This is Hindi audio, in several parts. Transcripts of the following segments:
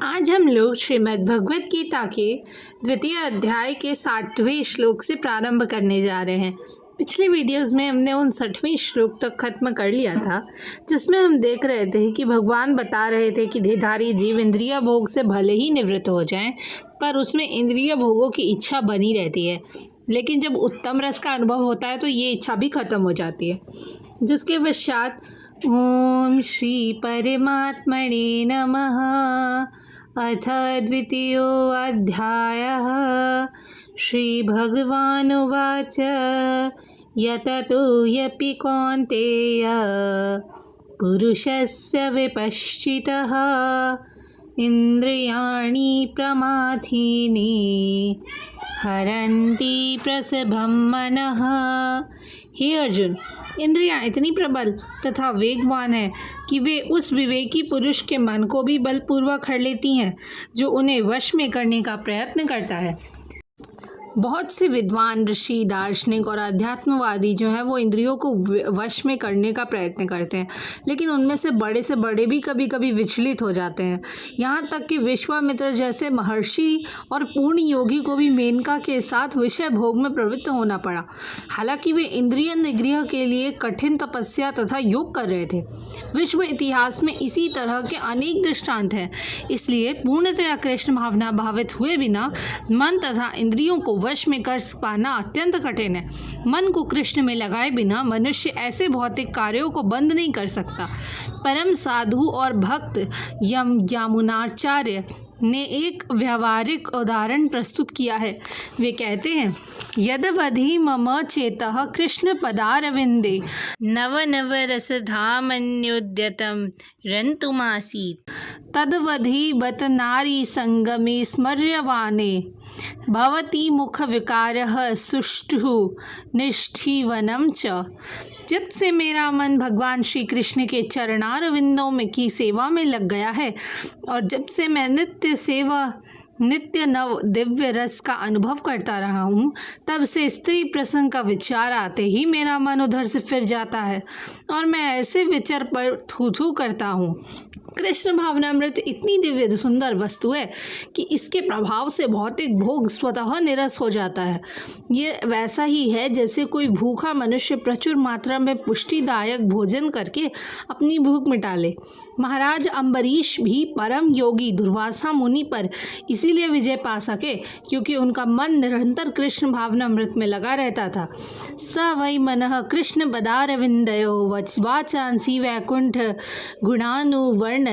आज हम लोग श्रीमद् भगवत गीता के द्वितीय अध्याय के 60वें श्लोक से प्रारंभ करने जा रहे हैं। पिछली वीडियोस में हमने 59वें श्लोक तक खत्म कर लिया था, जिसमें हम देख रहे थे कि भगवान बता रहे थे कि देहधारी जीव इंद्रिय भोग से भले ही निवृत्त हो जाएं, पर उसमें इंद्रिय भोगों की इच्छा बनी रहती है। लेकिन जब उत्तम रस का अनुभव होता है तो ये इच्छा भी खत्म हो जाती है। जिसके पश्चात ओम श्री परमात्मने नमः अथ द्वितीयोऽध्यायः श्रीभगवानुवाच यततो ह्यपि कौन्तेय पुरुषस्य विपश्चितः इन्द्रियाणि प्रमाथीनि हरन्ति प्रसभं मनः। हे अर्जुन, इंद्रियां इतनी प्रबल तथा वेगवान है कि वे उस विवेकी पुरुष के मन को भी बलपूर्वक हर लेती हैं जो उन्हें वश में करने का प्रयत्न करता है। बहुत से विद्वान ऋषि, दार्शनिक और अध्यात्मवादी जो हैं वो इंद्रियों को वश में करने का प्रयत्न करते हैं, लेकिन उनमें से बड़े भी कभी कभी विचलित हो जाते हैं। यहाँ तक कि विश्वामित्र जैसे महर्षि और पूर्ण योगी को भी मेनका के साथ विषय भोग में प्रवृत्त होना पड़ा, हालांकि वे इंद्रिय निग्रह के लिए कठिन तपस्या तथा योग कर रहे थे। विश्व इतिहास में इसी तरह के अनेक दृष्टांत हैं। इसलिए पूर्णतया कृष्ण भावना भावित हुए बिना मन तथा इंद्रियों को वश में कर पाना अत्यंत कठिन है। मन को कृष्ण में लगाए बिना मनुष्य ऐसे भौतिक कार्यों को बंद नहीं कर सकता। परम साधु और भक्त यामुनाचार्य ने एक व्यवहारिक उदाहरण प्रस्तुत किया है। वे कहते हैं, यदवधि मम चेतः कृष्ण पदारविंदे नव नव रसधामन्योद्यतं रन्तुमासीत् तदवधि बत नारी संगमे स्मर्यमाणे भवति मुख विकारः सुष्ठु निष्ठीवनं च। जब से मेरा मन भगवान श्री कृष्ण के चरणारविंदों में की सेवा में लग गया है और जब से मैं नित्य नव दिव्य रस का अनुभव करता रहा हूँ, तब से स्त्री प्रसंग का विचार आते ही मेरा मन उधर से फिर जाता है और मैं ऐसे विचार पर थू करता हूँ। कृष्ण भावनामृत इतनी दिव्य सुंदर वस्तु है कि इसके प्रभाव से भौतिक भोग स्वतः निरस हो जाता है। ये वैसा ही है जैसे कोई भूखा मनुष्य प्रचुर मात्रा में पुष्टिदायक भोजन करके अपनी भूख मिटा ले। महाराज अम्बरीश भी परम योगी दुर्वासा मुनि पर इसीलिए विजय पा सके क्योंकि उनका मन निरंतर कृष्ण भावनामृत में लगा रहता था। स वै मनः कृष्ण पदारविंदयो वाचांसी वैकुंठ गुणानुवर्णने।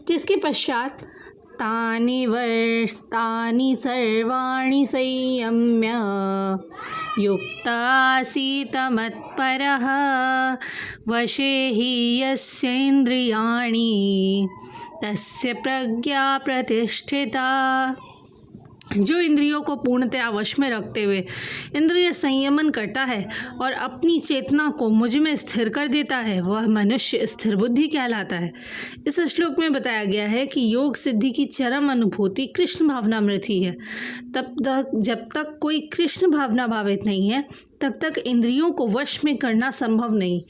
जिसके पश्चात तानि वर्षाणि सर्वाणि संयम्य युक्त आसीत् मत्परः वशे हि यस्य इन्द्रियाणि तस्य प्रज्ञा प्रतिष्ठिता। जो इंद्रियों को पूर्णतया वश में रखते हुए इंद्रिय संयमन करता है और अपनी चेतना को मुझ में स्थिर कर देता है, वह मनुष्य स्थिर बुद्धि कहलाता है। इस श्लोक में बताया गया है कि योग सिद्धि की चरम अनुभूति कृष्ण भावनामृत ही है। जब तक कोई कृष्ण भावना भावित नहीं है, तब तक इंद्रियों को वश में करना संभव नहीं।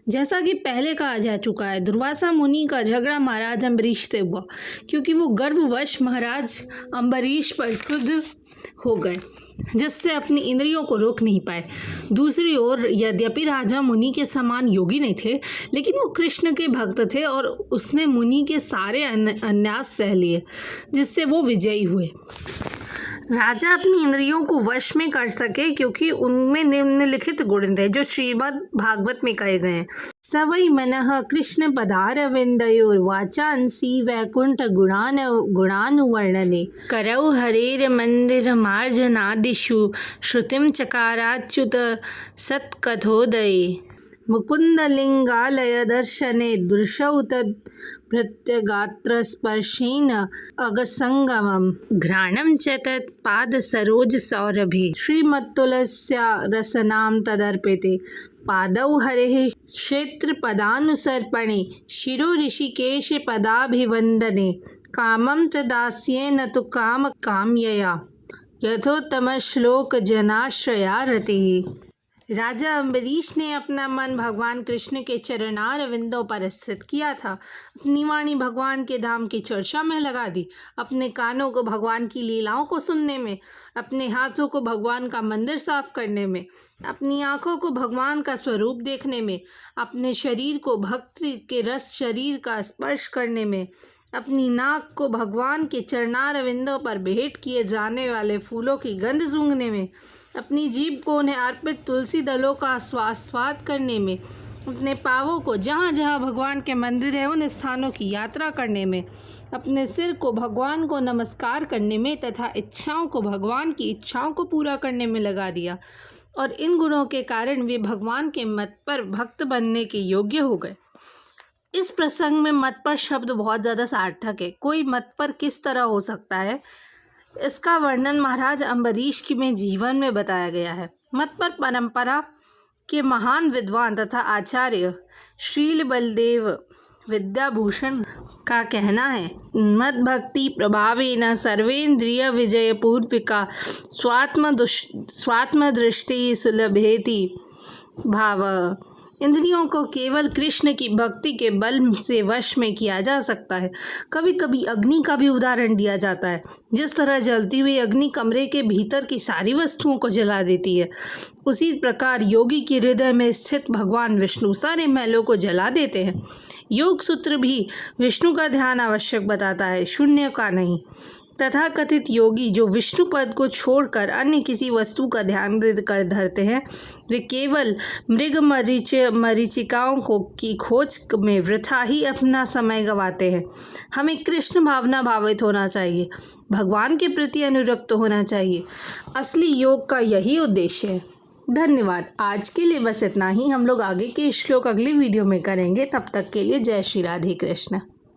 जैसा कि पहले कहा जा चुका है, दुर्वासा मुनि का झगड़ा महाराज अम्बरीश से हुआ क्योंकि वो गर्भवश महाराज अम्बरीश पर क्रुद्ध हो गए, जिससे अपनी इंद्रियों को रोक नहीं पाए। दूसरी ओर यद्यपि राजा मुनि के समान योगी नहीं थे, लेकिन वो कृष्ण के भक्त थे और उसने मुनि के सारे अन्यास सह लिए, जिससे वो विजयी हुए। राजा अपनी इंद्रियों को वश में कर सके क्योंकि उनमें निम्नलिखित गुण थे जो श्रीमद् भागवत में कहे गए हैं। स वै मनः कृष्ण पदारविंदयोर्वाचांसि वैकुंठ गुणानुवर्णने करौ हरेर मंदिर मार्जनादिषु श्रुतिं चकाराच्युत सत्कथोदये मुकुंदलिंगालय दर्शने दृशौ तद् भृत्यगात्रस्पर्शेन अगसंगमं घ्राणं च तत् पादसरोज सौरभे श्रीमत्तुलस्या रसनां तदर्पिते पादौ हरेः क्षेत्रपदानुसर्पणे शिरो ऋषिकेश पदाभिवंदने कामं च दास्येन तु कामकाम्यया यथोत्तम श्लोक जनाश्रया रतिः। राजा अम्बरीश ने अपना मन भगवान कृष्ण के चरणारविंदों पर स्थित किया था। अपनी वाणी भगवान के धाम की चर्चा में लगा दी, अपने कानों को भगवान की लीलाओं को सुनने में, अपने हाथों को भगवान का मंदिर साफ करने में, अपनी आँखों को भगवान का स्वरूप देखने में, अपने शरीर को भक्ति के रस शरीर का स्पर्श करने में, अपनी नाक को भगवान के चरणारविंदों पर भेंट किए जाने वाले फूलों की गंध सूंघने में, अपनी जीभ को उन्हें अर्पित तुलसी दलों का स्वाद करने में, अपने पाँवों को जहाँ जहाँ भगवान के मंदिर है उन स्थानों की यात्रा करने में, अपने सिर को भगवान को नमस्कार करने में तथा इच्छाओं को भगवान की इच्छाओं को पूरा करने में लगा दिया। और इन गुणों के कारण वे भगवान के मत पर भक्त बनने के योग्य हो गए। इस प्रसंग में मत पर शब्द बहुत ज़्यादा सार्थक है। कोई मत पर किस तरह हो सकता है, इसका वर्णन महाराज अम्बरीश के में जीवन में बताया गया है। मत पर परंपरा के महान विद्वान तथा आचार्य श्रील बलदेव विद्याभूषण का कहना है, मद भक्ति प्रभावेन सर्वेन्द्रिय विजय पूर्विका स्वात्म दृष्टि सुलभेति भाव। इंद्रियों को केवल कृष्ण की भक्ति के बल से वश में किया जा सकता है। कभी कभी अग्नि का भी उदाहरण दिया जाता है। जिस तरह जलती हुई अग्नि कमरे के भीतर की सारी वस्तुओं को जला देती है, उसी प्रकार योगी के हृदय में स्थित भगवान विष्णु सारे महलों को जला देते हैं। योग सूत्र भी विष्णु का ध्यान आवश्यक बताता है, शून्य का नहीं। तथा कथित योगी जो विष्णु पद को छोड़कर अन्य किसी वस्तु का ध्यान कर धरते हैं, वे केवल मृग मरीचिकाओं की खोज में वृथा ही अपना समय गंवाते हैं। हमें कृष्ण भावना भावित होना चाहिए, भगवान के प्रति अनुरक्त होना चाहिए। असली योग का यही उद्देश्य है। धन्यवाद। आज के लिए बस इतना ही। हम लोग आगे के श्लोक अगली वीडियो में करेंगे। तब तक के लिए जय श्री राधे कृष्ण।